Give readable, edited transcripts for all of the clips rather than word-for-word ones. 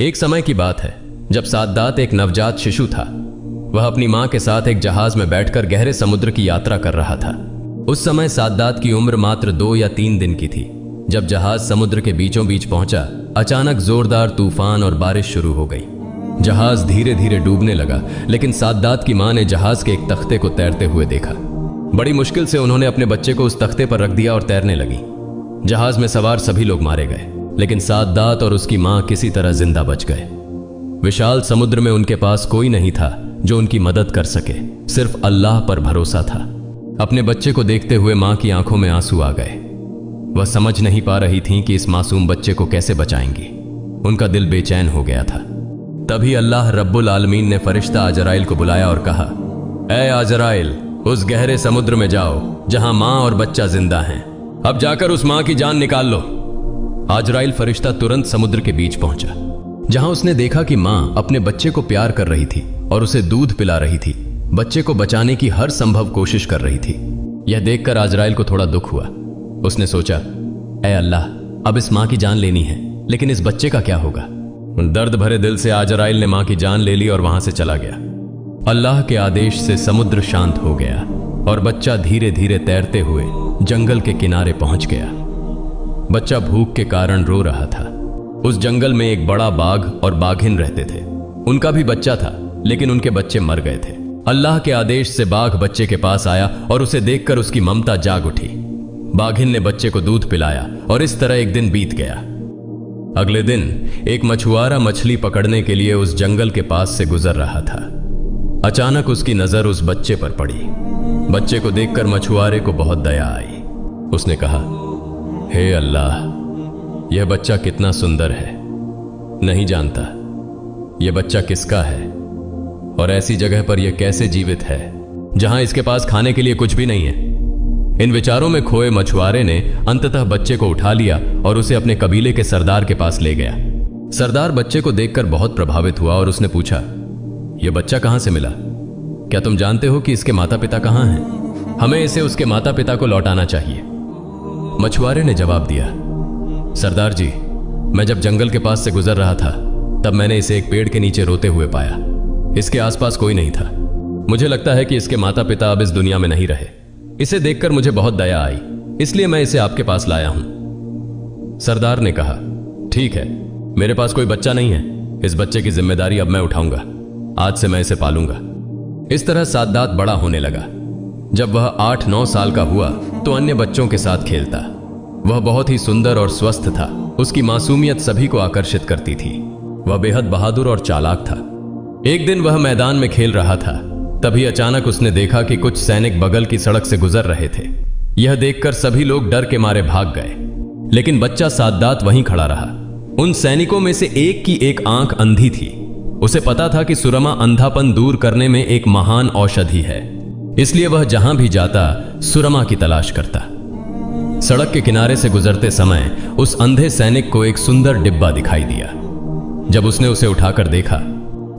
एक समय की बात है जब साद्दात एक नवजात शिशु था। वह अपनी मां के साथ एक जहाज में बैठकर गहरे समुद्र की यात्रा कर रहा था। उस समय साद्दात की उम्र मात्र 2 या 3 दिन की थी। जब जहाज समुद्र के बीचों बीच पहुंचा, अचानक जोरदार तूफान और बारिश शुरू हो गई। जहाज धीरे धीरे डूबने लगा, लेकिन साद्दात की मां ने जहाज के एक तख्ते को तैरते हुए देखा। बड़ी मुश्किल से उन्होंने अपने बच्चे को उस तख्ते पर रख दिया और तैरने लगी। जहाज में सवार सभी लोग मारे गए, लेकिन साद्दात और उसकी मां किसी तरह जिंदा बच गए। विशाल समुद्र में उनके पास कोई नहीं था जो उनकी मदद कर सके, सिर्फ अल्लाह पर भरोसा था। अपने बच्चे को देखते हुए मां की आंखों में आंसू आ गए। वह समझ नहीं पा रही थीं कि इस मासूम बच्चे को कैसे बचाएंगी। उनका दिल बेचैन हो गया था। तभी अल्लाह रब्बुल आलमीन ने फरिश्ता अजराइल को बुलाया और कहा, ऐ अजराइल, उस गहरे समुद्र में जाओ जहां मां और बच्चा जिंदा हैं। अब जाकर उस मां की जान निकाल लो। अजराइल फरिश्ता तुरंत समुद्र के बीच पहुंचा, जहां उसने देखा कि मां अपने बच्चे को प्यार कर रही थी और उसे दूध पिला रही थी। बच्चे को बचाने की हर संभव कोशिश कर रही थी। यह देखकर अजराइल को थोड़ा दुख हुआ। उसने सोचा, ऐ अल्लाह, अब इस मां की जान लेनी है, लेकिन इस बच्चे का क्या होगा। दर्द भरे दिल से अजराइल ने मां की जान ले ली और वहां से चला गया। अल्लाह के आदेश से समुद्र शांत हो गया और बच्चा धीरे धीरे तैरते हुए जंगल के किनारे पहुंच गया। बच्चा भूख के कारण रो रहा था। उस जंगल में एक बड़ा बाघ और बाघिन रहते थे। उनका भी बच्चा था, लेकिन उनके बच्चे मर गए थे। अल्लाह के आदेश से बाघ बच्चे के पास आया और उसे देखकर उसकी ममता जाग उठी। बाघिन ने बच्चे को दूध पिलाया और इस तरह एक दिन बीत गया। अगले दिन एक मछुआरा मछली पकड़ने के लिए उस जंगल के पास से गुजर रहा था। अचानक उसकी नजर उस बच्चे पर पड़ी। बच्चे को देखकर मछुआरे को बहुत दया आई। उसने कहा, हे अल्लाह, यह बच्चा कितना सुंदर है। नहीं जानता यह बच्चा किसका है और ऐसी जगह पर यह कैसे जीवित है जहां इसके पास खाने के लिए कुछ भी नहीं है। इन विचारों में खोए मछुआरे ने अंततः बच्चे को उठा लिया और उसे अपने कबीले के सरदार के पास ले गया। सरदार बच्चे को देखकर बहुत प्रभावित हुआ और उसने पूछा, यह बच्चा कहां से मिला? क्या तुम जानते हो कि इसके माता पिता कहां हैं? हमें इसे उसके माता पिता को लौटाना चाहिए। मछुआरे ने जवाब दिया, सरदार जी, मैं जब जंगल के पास से गुजर रहा था तब मैंने इसे एक पेड़ के नीचे रोते हुए पाया। इसके आसपास कोई नहीं था। मुझे लगता है कि इसके माता पिता अब इस दुनिया में नहीं रहे। इसे देखकर मुझे बहुत दया आई, इसलिए मैं इसे आपके पास लाया हूं। सरदार ने कहा, ठीक है, मेरे पास कोई बच्चा नहीं है। इस बच्चे की जिम्मेदारी अब मैं उठाऊंगा। आज से मैं इसे पालूंगा। इस तरह साद्दात बड़ा होने लगा। जब वह 8-9 साल का हुआ तो अन्य बच्चों के साथ खेलता। वह बहुत ही सुंदर और स्वस्थ था। उसकी मासूमियत सभी को आकर्षित करती थी। वह बेहद बहादुर और चालाक था। एक दिन वह मैदान में खेल रहा था। तभी अचानक उसने देखा कि कुछ सैनिक बगल की सड़क से गुजर रहे थे। यह देखकर सभी लोग डर के मारे भाग गए, लेकिन बच्चा साद्दात वहीं खड़ा रहा। उन सैनिकों में से एक की एक आंख अंधी थी। उसे पता था कि सुरमा अंधापन दूर करने में एक महान औषधि है, इसलिए वह जहां भी जाता सुरमा की तलाश करता। सड़क के किनारे से गुजरते समय उस अंधे सैनिक को एक सुंदर डिब्बा दिखाई दिया। जब उसने उसे उठाकर देखा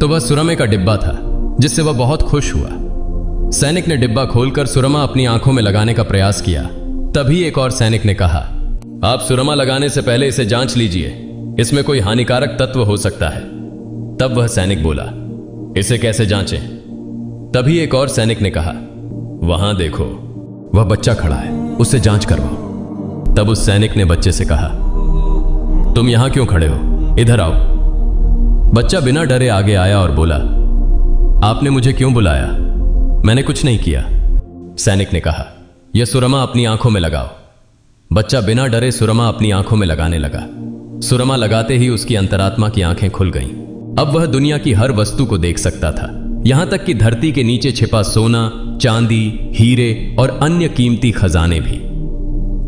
तो वह सुरमे का डिब्बा था, जिससे वह बहुत खुश हुआ। सैनिक ने डिब्बा खोलकर सुरमा अपनी आंखों में लगाने का प्रयास किया। तभी एक और सैनिक ने कहा, आप सुरमा लगाने से पहले इसे जांच लीजिए, इसमें कोई हानिकारक तत्व हो सकता है। तब वह सैनिक बोला, इसे कैसे जांचें? तभी एक और सैनिक ने कहा, वहां देखो, वह बच्चा खड़ा है, उससे जांच करवाओ। तब उस सैनिक ने बच्चे से कहा, तुम यहां क्यों खड़े हो? इधर आओ। बच्चा बिना डरे आगे आया और बोला, आपने मुझे क्यों बुलाया? मैंने कुछ नहीं किया। सैनिक ने कहा, यह सुरमा अपनी आंखों में लगाओ। बच्चा बिना डरे सुरमा अपनी आंखों में लगाने लगा। सुरमा लगाते ही उसकी अंतरात्मा की आंखें खुल गईं। अब वह दुनिया की हर वस्तु को देख सकता था, यहां तक कि धरती के नीचे छिपा सोना, चांदी, हीरे और अन्य कीमती खजाने भी।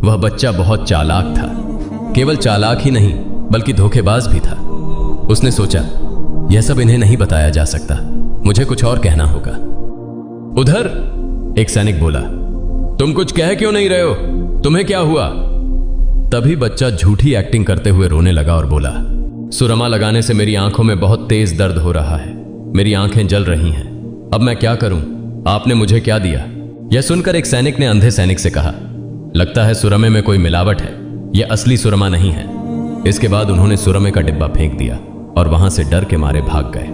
वह बच्चा बहुत चालाक था। केवल चालाक ही नहीं बल्कि धोखेबाज भी था। उसने सोचा, यह सब इन्हें नहीं बताया जा सकता, मुझे कुछ और कहना होगा। उधर एक सैनिक बोला, तुम कुछ कह क्यों नहीं रहे हो? तुम्हें क्या हुआ? तभी बच्चा झूठी एक्टिंग करते हुए रोने लगा और बोला, सुरमा लगाने से मेरी आंखों में बहुत तेज दर्द हो रहा है। मेरी आंखें जल रही हैं। अब मैं क्या करूं? आपने मुझे क्या दिया? यह सुनकर एक सैनिक ने अंधे सैनिक से कहा, लगता है सुरमे में कोई मिलावट है, यह असली सुरमा नहीं है। इसके बाद उन्होंने सुरमे का डिब्बा फेंक दिया और वहां से डर के मारे भाग गए।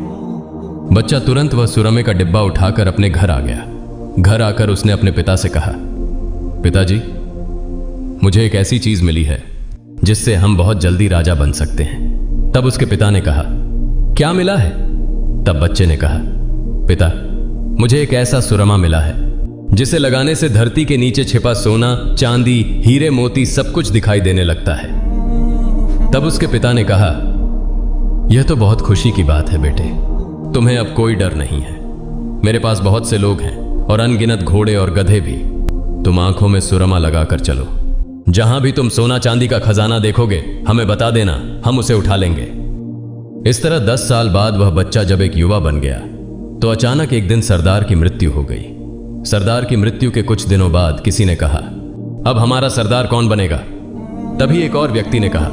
बच्चा तुरंत वह सुरमे का डिब्बा उठाकर अपने घर आ गया। घर आकर उसने अपने पिता से कहा, पिताजी, मुझे एक ऐसी चीज मिली है जिससे हम बहुत जल्दी राजा बन सकते हैं। तब उसके पिता ने कहा, क्या मिला है? तब बच्चे ने कहा, पिता, मुझे एक ऐसा सुरमा मिला है जिसे लगाने से धरती के नीचे छिपा सोना, चांदी, हीरे मोती सब कुछ दिखाई देने लगता है। तब उसके पिता ने कहा, यह तो बहुत खुशी की बात है बेटे, तुम्हें अब कोई डर नहीं है। मेरे पास बहुत से लोग हैं और अनगिनत घोड़े और गधे भी। तुम आंखों में सुरमा लगाकर चलो, जहां भी तुम सोना चांदी का खजाना देखोगे हमें बता देना, हम उसे उठा लेंगे। इस तरह 10 साल बाद वह बच्चा जब एक युवा बन गया तो अचानक एक दिन सरदार की मृत्यु हो गई। सरदार की मृत्यु के कुछ दिनों बाद किसी ने कहा, अब हमारा सरदार कौन बनेगा? तभी एक और व्यक्ति ने कहा,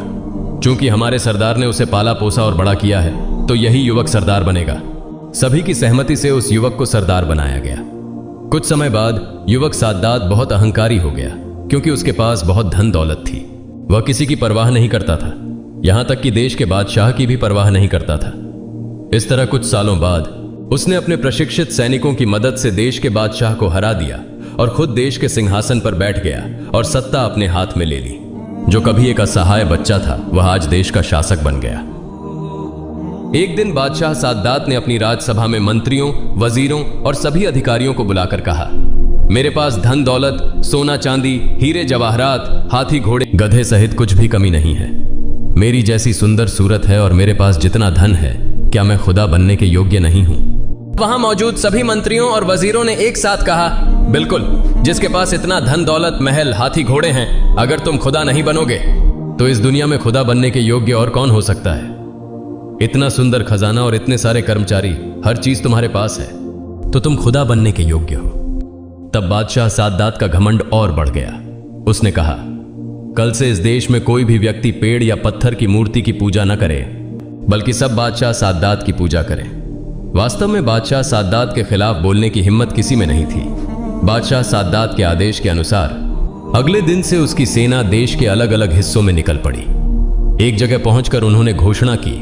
चूंकि हमारे सरदार ने उसे पाला पोसा और बड़ा किया है तो यही युवक सरदार बनेगा। सभी की सहमति से उस युवक को सरदार बनाया गया। कुछ समय बाद युवक साद्दात बहुत अहंकारी हो गया, क्योंकि उसके पास बहुत धन दौलत थी। वह किसी की परवाह नहीं करता था, यहां तक कि देश के बादशाह की भी परवाह नहीं करता था। इस तरह कुछ सालों बाद उसने अपने प्रशिक्षित सैनिकों की मदद से देश के बादशाह को हरा दिया और खुद देश के सिंहासन पर बैठ गया और सत्ता अपने हाथ में ले ली। जो कभी एक असहाय बच्चा था वह आज देश का शासक बन गया। एक दिन बादशाह साद्दात ने अपनी राजसभा में मंत्रियों, वजीरों और सभी अधिकारियों को बुलाकर कहा, मेरे पास धन दौलत, सोना चांदी, हीरे जवाहरात, हाथी घोड़े गधे सहित कुछ भी कमी नहीं है। मेरी जैसी सुंदर सूरत है और मेरे पास जितना धन है, क्या मैं खुदा बनने के योग्य नहीं हूं? वहां मौजूद सभी मंत्रियों और वजीरों ने एक साथ कहा, बिल्कुल, जिसके पास इतना धन दौलत, महल, हाथी घोड़े हैं, अगर तुम खुदा नहीं बनोगे तो इस दुनिया में खुदा बनने के योग्य और कौन हो सकता है? इतना सुंदर खजाना और इतने सारे कर्मचारी, हर चीज तुम्हारे पास है, तो तुम खुदा बनने के योग्य हो। तब बादशाह साद्दात का घमंड और बढ़ गया। उसने कहा, कल से इस देश में कोई भी व्यक्ति पेड़ या पत्थर की मूर्ति की पूजा न करे, बल्कि सब बादशाह साद्दात की पूजा करें। वास्तव में बादशाह साद्दात के खिलाफ बोलने की हिम्मत किसी में नहीं थी। बादशाह साद्दात के आदेश के अनुसार अगले दिन से उसकी सेना देश के अलग अलग हिस्सों में निकल पड़ी। एक जगह पहुंचकर उन्होंने घोषणा की,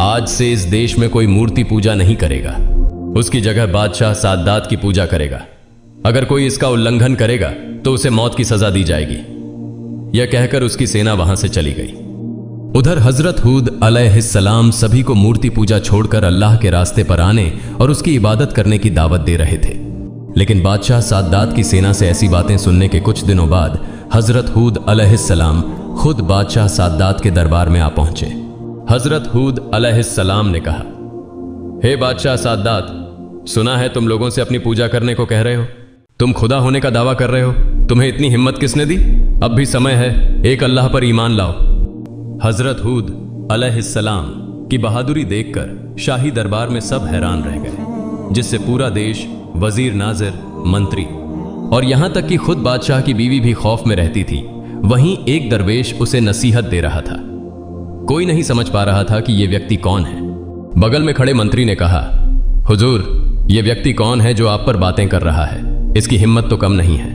आज से इस देश में कोई मूर्ति पूजा नहीं करेगा, उसकी जगह बादशाह साद्दात की पूजा करेगा। अगर कोई इसका उल्लंघन करेगा तो उसे मौत की सजा दी जाएगी। यह कहकर उसकी सेना वहां से चली गई। उधर हजरत हूद अलैहिस्सलाम सभी को मूर्ति पूजा छोड़कर अल्लाह के रास्ते पर आने और उसकी इबादत करने की दावत दे रहे थे। लेकिन बादशाह साद्दात की सेना से ऐसी बातें सुनने के कुछ दिनों बाद हजरत हूद अलैहिस्सलाम खुद बादशाह साद्दात के दरबार में आ पहुंचे। हजरत हूद अलैहिस्सलाम ने कहा, हे बादशाह साद्दात, सुना है तुम लोगों से अपनी पूजा करने को कह रहे हो, तुम खुदा होने का दावा कर रहे हो, तुम्हें इतनी हिम्मत किसने दी? अब भी समय है, एक अल्लाह पर ईमान लाओ। हजरत हूद अलैहिस्सलाम की बहादुरी देखकर शाही दरबार में सब हैरान रह गए, जिससे पूरा देश, वजीर नाजिर, मंत्री और यहां तक कि खुद बादशाह की बीवी भी खौफ में रहती थी। वहीं एक दरवेश उसे नसीहत दे रहा था। कोई नहीं समझ पा रहा था कि यह व्यक्ति कौन है। बगल में खड़े मंत्री ने कहा, हुजूर, यह व्यक्ति कौन है जो आप पर बातें कर रहा है? इसकी हिम्मत तो कम नहीं है।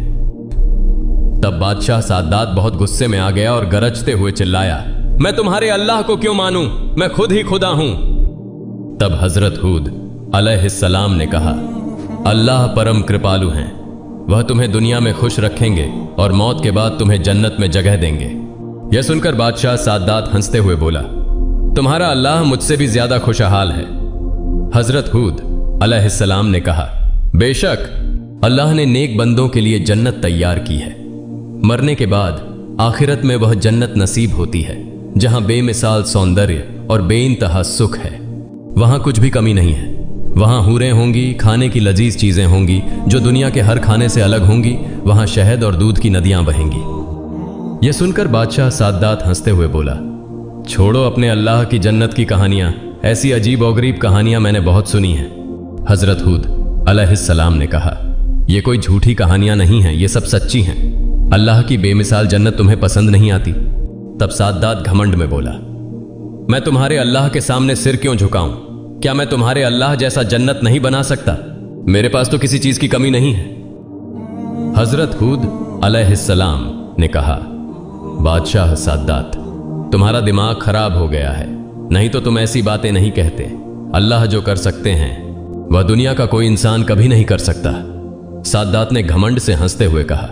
तब बादशाह साद्दात बहुत गुस्से में आ गया और गरजते हुए चिल्लाया, मैं तुम्हारे अल्लाह को क्यों मानूं? मैं खुद ही खुदा हूं। तब हजरत हूद अलैहिस्सलाम ने कहा, अल्लाह परम कृपालु हैं, वह तुम्हें दुनिया में खुश रखेंगे और मौत के बाद तुम्हें जन्नत में जगह देंगे। यह सुनकर बादशाह साद्दात हंसते हुए बोला, तुम्हारा अल्लाह मुझसे भी ज्यादा खुशहाल है। हजरत हूद अलैहिस्सलाम ने कहा, बेशक अल्लाह ने नेक बंदों के लिए जन्नत तैयार की है। मरने के बाद आखिरत में वह जन्नत नसीब होती है जहां बेमिसाल सौंदर्य और बेइंतहा सुख है। वहां कुछ भी कमी नहीं है। वहां हूरें होंगी, खाने की लजीज चीजें होंगी जो दुनिया के हर खाने से अलग होंगी। वहां शहद और दूध की नदियां बहेंगी। यह सुनकर बादशाह साद्दात हंसते हुए बोला, छोड़ो अपने अल्लाह की जन्नत की कहानियां, ऐसी अजीब और गरीब कहानियां मैंने बहुत सुनी हैं। हजरत हूद अलैहिस्सलाम ने कहा, यह कोई झूठी कहानियां नहीं हैं, ये सब सच्ची हैं। अल्लाह की बेमिसाल जन्नत तुम्हें पसंद नहीं आती? तब साद्दात घमंड में बोला, मैं तुम्हारे अल्लाह के सामने सिर क्यों झुकाऊं? क्या मैं तुम्हारे अल्लाह जैसा जन्नत नहीं बना सकता? मेरे पास तो किसी चीज की कमी नहीं है। हजरत हूद अलैहिस्सलाम ने कहा, बादशाह साद्दात, तुम्हारा दिमाग खराब हो गया है। नहीं तो तुम ऐसी बातें नहीं कहते। अल्लाह जो कर सकते हैं वह दुनिया का कोई इंसान कभी नहीं कर सकता। साद्दात ने घमंड से हंसते हुए कहा,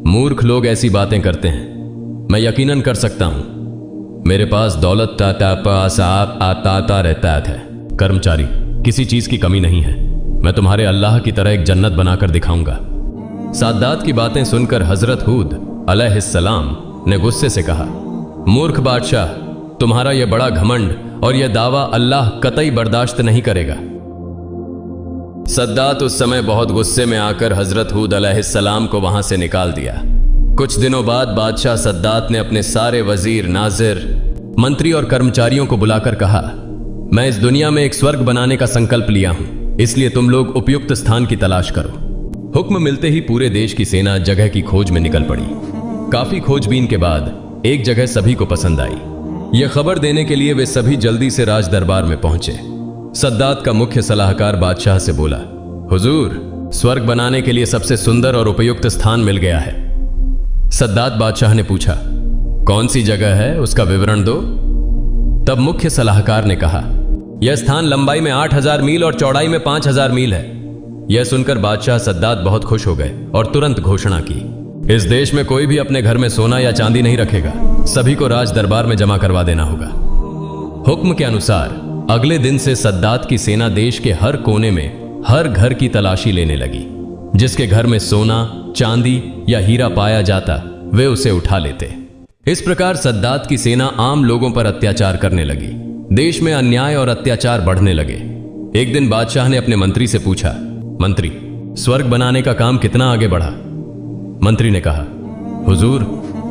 मूर्ख लोग ऐसी बातें करते हैं, मैं यकीनन कर सकता हूं। मेरे पास दौलत आता रहता है। कर्मचारी, किसी चीज की कमी नहीं है। मैं तुम्हारे अल्लाह की तरह एक जन्नत बनाकर दिखाऊंगा। साद्दात की बातें सुनकर हजरत हूद अलैहिस्सलाम ने गुस्से से कहा, मूर्ख बादशाह, तुम्हारा यह बड़ा घमंड और यह दावा अल्लाह कतई बर्दाश्त नहीं करेगा। सद्दात उस समय बहुत गुस्से में आकर हजरत हूद अलैहिस्सलाम को वहां से निकाल दिया। कुछ दिनों बाद बादशाह सद्दात ने अपने सारे वजीर, नाजिर, मंत्री और कर्मचारियों को बुलाकर कहा, मैं इस दुनिया में एक स्वर्ग बनाने का संकल्प लिया हूं, इसलिए तुम लोग उपयुक्त स्थान की तलाश करो। हुक्म मिलते ही पूरे देश की सेना जगह की खोज में निकल पड़ी। काफी खोजबीन के बाद एक जगह सभी को पसंद आई। यह खबर देने के लिए वे सभी जल्दी से राज दरबार में पहुंचे। सद्दात का मुख्य सलाहकार बादशाह से बोला, हुजूर, स्वर्ग बनाने के लिए सबसे सुंदर और उपयुक्त स्थान मिल गया है। सद्दात बादशाह ने पूछा, कौन सी जगह है, उसका विवरण दो। तब मुख्य सलाहकार ने कहा, यह स्थान लंबाई में 8000 मील और चौड़ाई में 5000 मील है। यह सुनकर बादशाह सद्दात बहुत खुश हो गए और तुरंत घोषणा की, इस देश में कोई भी अपने घर में सोना या चांदी नहीं रखेगा, सभी को राज दरबार में जमा करवा देना होगा। हुक्म के अनुसार अगले दिन से सद्दात की सेना देश के हर कोने में हर घर की तलाशी लेने लगी। जिसके घर में सोना, चांदी या हीरा पाया जाता वे उसे उठा लेते। इस प्रकार सद्दात की सेना आम लोगों पर अत्याचार करने लगी। देश में अन्याय और अत्याचार बढ़ने लगे। एक दिन बादशाह ने अपने मंत्री से पूछा, मंत्री, स्वर्ग बनाने का काम कितना आगे बढ़ा? मंत्री ने कहा, हुजूर,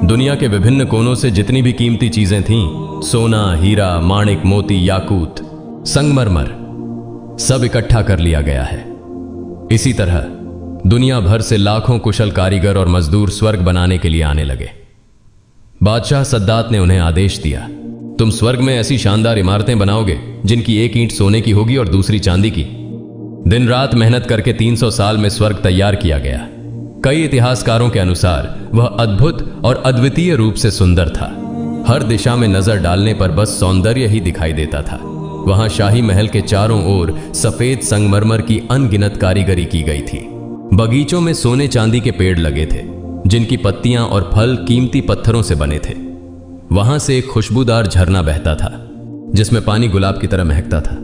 दुनिया के विभिन्न कोनों से जितनी भी कीमती चीजें थीं, सोना, हीरा, माणिक, मोती, याकूत, संगमरमर, सब इकट्ठा कर लिया गया है। इसी तरह दुनिया भर से लाखों कुशल कारीगर और मजदूर स्वर्ग बनाने के लिए आने लगे। बादशाह सद्दात ने उन्हें आदेश दिया, तुम स्वर्ग में ऐसी शानदार इमारतें बनाओगे जिनकी एक ईंट सोने की होगी और दूसरी चांदी की। दिन रात मेहनत करके 300 साल में स्वर्ग तैयार किया गया। कई इतिहासकारों के अनुसार वह अद्भुत और अद्वितीय रूप से सुंदर था। हर दिशा में नजर डालने पर बस सौंदर्य ही दिखाई देता था। वहां शाही महल के चारों ओर सफेद संगमरमर की अनगिनत कारीगरी की गई थी। बगीचों में सोने चांदी के पेड़ लगे थे, जिनकी पत्तियां और फल कीमती पत्थरों से बने थे। वहां से एक खुशबूदार झरना बहता था, जिसमें पानी गुलाब की तरह महकता था।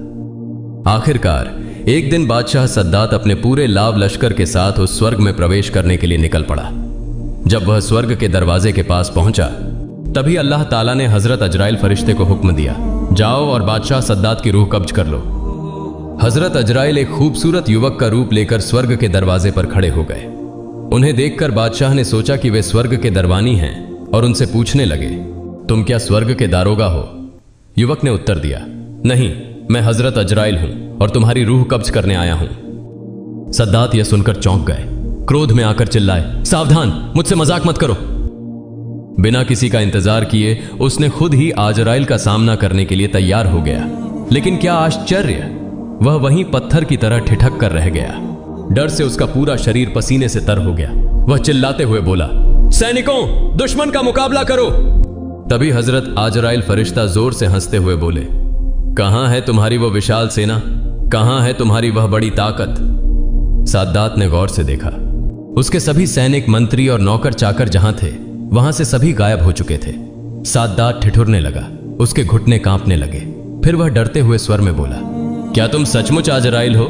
आखिरकार एक दिन बादशाह सद्दात अपने पूरे लाव लश्कर के साथ उस स्वर्ग में प्रवेश करने के लिए निकल पड़ा। जब वह स्वर्ग के दरवाजे के पास पहुंचा, तभी अल्लाह ताला ने हजरत अजराइल फरिश्ते को हुक्म दिया, जाओ और बादशाह सद्दात की रूह कब्ज कर लो। हजरत अजराइल एक खूबसूरत युवक का रूप लेकर स्वर्ग के दरवाजे पर खड़े हो गए। उन्हें देखकर बादशाह ने सोचा कि वे स्वर्ग के दरबानी हैं और उनसे पूछने लगे, तुम क्या स्वर्ग के दारोगा हो? युवक ने उत्तर दिया, नहीं, मैं हजरत अजराइल हूं और तुम्हारी रूह कब्ज करने आया हूं। सद्दात यह सुनकर चौंक गए। क्रोध में आकर चिल्लाए, सावधान, मुझसे मजाक मत करो। बिना किसी का इंतजार किए उसने खुद ही अजराइल का सामना करने के लिए तैयार हो गया। लेकिन क्या आश्चर्य, वह वहीं पत्थर की तरह ठिठक कर रह गया। डर से उसका पूरा शरीर पसीने से तर हो गया। वह चिल्लाते हुए बोला, सैनिकों, दुश्मन का मुकाबला करो। तभी हजरत अजराइल फरिश्ता जोर से हंसते हुए बोले, कहां है तुम्हारी वह विशाल सेना? कहां है तुम्हारी वह बड़ी ताकत? साद्दात ने गौर से देखा। उसके सभी सैनिक, मंत्री और नौकर चाकर जहां थे, वहां से सभी गायब हो चुके थे। साद्दात ठिठुरने लगा, उसके घुटने कांपने लगे। फिर वह डरते हुए स्वर में बोला, क्या तुम सचमुच अजराइल हो?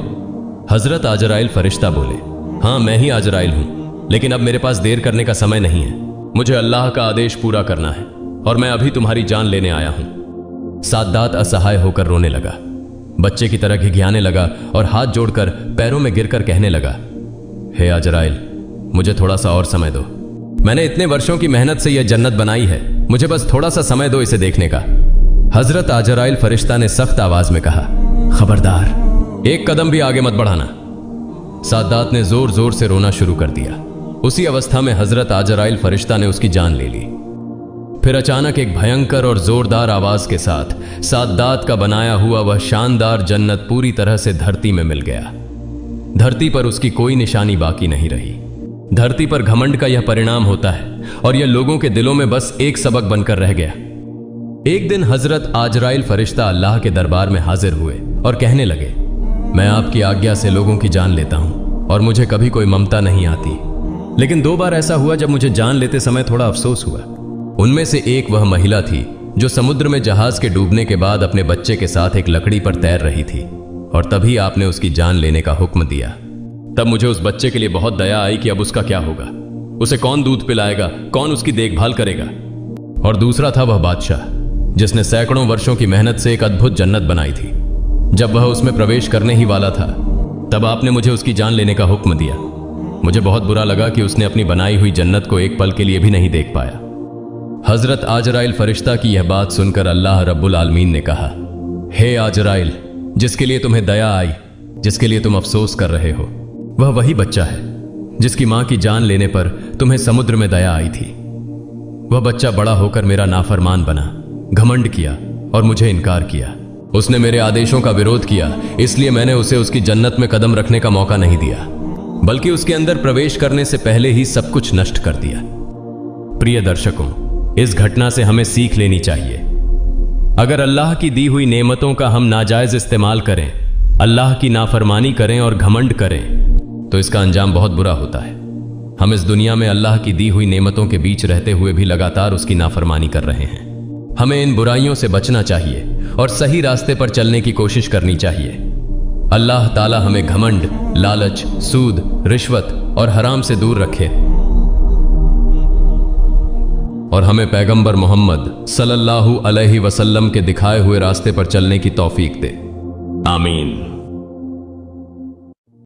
हजरत अजराइल फरिश्ता बोले, हां, मैं ही अजराइल हूं, लेकिन अब मेरे पास देर करने का समय नहीं है। मुझे अल्लाह का आदेश पूरा करना है और मैं अभी तुम्हारी जान लेने आया हूं। साद्दात असहाय होकर रोने लगा, बच्चे की तरह घिघियाने लगा और हाथ जोड़कर पैरों में गिरकर कहने लगा, हे अजराइल, मुझे थोड़ा सा और समय दो। मैंने इतने वर्षों की मेहनत से यह जन्नत बनाई है, मुझे बस थोड़ा सा समय दो इसे देखने का। हजरत अजराइल फरिश्ता ने सख्त आवाज में कहा, खबरदार, एक कदम भी आगे मत बढ़ाना। साद्दात ने जोर जोर से रोना शुरू कर दिया। उसी अवस्था में हजरत अजराइल फरिश्ता ने उसकी जान ले ली। फिर अचानक एक भयंकर और जोरदार आवाज के साथ साद्दात का बनाया हुआ वह शानदार जन्नत पूरी तरह से धरती में मिल गया। धरती पर उसकी कोई निशानी बाकी नहीं रही। धरती पर घमंड का यह परिणाम होता है और यह लोगों के दिलों में बस एक सबक बनकर रह गया। एक दिन हजरत आजराइल फरिश्ता अल्लाह के दरबार में हाजिर हुए और कहने लगे, मैं आपकी आज्ञा से लोगों की जान लेता हूं और मुझे कभी कोई ममता नहीं आती, लेकिन 2 बार ऐसा हुआ जब मुझे जान लेते समय थोड़ा अफसोस हुआ। उनमें से एक वह महिला थी जो समुद्र में जहाज के डूबने के बाद अपने बच्चे के साथ एक लकड़ी पर तैर रही थी, और तभी आपने उसकी जान लेने का हुक्म दिया। तब मुझे उस बच्चे के लिए बहुत दया आई कि अब उसका क्या होगा, उसे कौन दूध पिलाएगा, कौन उसकी देखभाल करेगा। और दूसरा था वह बादशाह जिसने सैकड़ों वर्षों की मेहनत से एक अद्भुत जन्नत बनाई थी। जब वह उसमें प्रवेश करने ही वाला था तब आपने मुझे उसकी जान लेने का हुक्म दिया। मुझे बहुत बुरा लगा कि उसने अपनी बनाई हुई जन्नत को एक पल के लिए भी नहीं देख पाया। हजरत आजराइल फरिश्ता की यह बात सुनकर अल्लाह रब्बुल आलमीन ने कहा, हे आजराइल, जिसके लिए तुम्हें दया आई, जिसके लिए तुम अफसोस कर रहे हो, वह वही बच्चा है जिसकी मां की जान लेने पर तुम्हें समुद्र में दया आई थी। वह बच्चा बड़ा होकर मेरा नाफरमान बना, घमंड किया और मुझे इनकार किया। उसने मेरे आदेशों का विरोध किया, इसलिए मैंने उसे उसकी जन्नत में कदम रखने का मौका नहीं दिया, बल्कि उसके अंदर प्रवेश करने से पहले ही सब कुछ नष्ट कर दिया। प्रिय दर्शकों, इस घटना से हमें सीख लेनी चाहिए। अगर अल्लाह की दी हुई नेमतों का हम नाजायज इस्तेमाल करें, अल्लाह की नाफरमानी करें और घमंड करें, तो इसका अंजाम बहुत बुरा होता है। हम इस दुनिया में अल्लाह की दी हुई नेमतों के बीच रहते हुए भी लगातार उसकी नाफरमानी कर रहे हैं। हमें इन बुराइयों से बचना चाहिए और सही रास्ते पर चलने की कोशिश करनी चाहिए। अल्लाह ताला हमें घमंड, लालच, सूद, रिश्वत और हराम से दूर रखे और हमें पैगंबर मोहम्मद सल्लल्लाहु अलैहि वसल्लम के दिखाए हुए रास्ते पर चलने की तौफीक दे। आमीन।